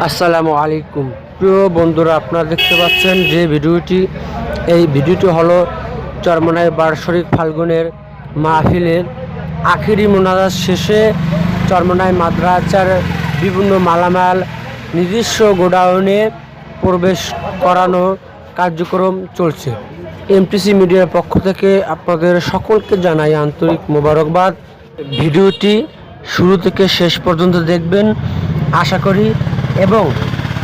আসসালামু আলাইকুম প্রিয় বন্ধুরা, আপনারা দেখতে পাচ্ছেন যে ভিডিওটি হলো চরমনাই বার্ষিক ফাল্গুনের মাহফিলের আখেরি মোনাজাত শেষে চরমনাই মাদ্রাসার বিভিন্ন মালামাল নিজস্ব গোডাউনে প্রবেশ করানো কার্যক্রম চলছে। এমটিসি মিডিয়ার পক্ষ থেকে আপনাদের সকলকে জানাই আন্তরিক মোবারকবাদ। ভিডিওটি শুরু থেকে শেষ পর্যন্ত দেখবেন আশা করি, এবং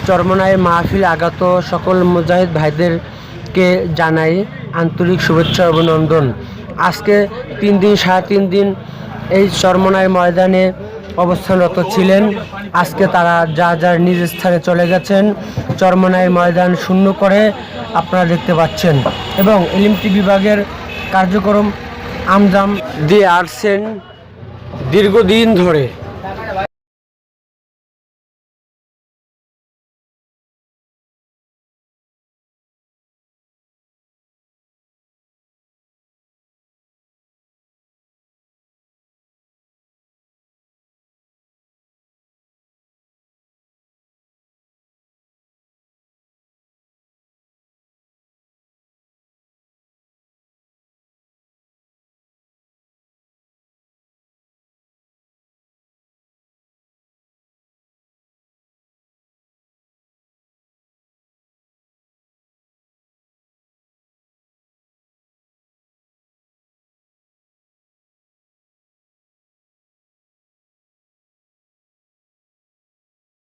চরমনাইয়ের মাহফিল আগত সকল মুজাহিদ ভাইদেরকে জানাই আন্তরিক শুভেচ্ছা অভিনন্দন। আজকে 3 দিন এই চরমনাই ময়দানে অবস্থানরত ছিলেন। আজকে তারা যার নিজ স্থানে চলে গেছেন। চরমনাইয়ের ময়দান শূন্য করে আপনারা দেখতে পাচ্ছেন, এবং এলএমটি বিভাগের কার্যক্রম আমজাম দিয়ে আসছেন দীর্ঘদিন ধরে।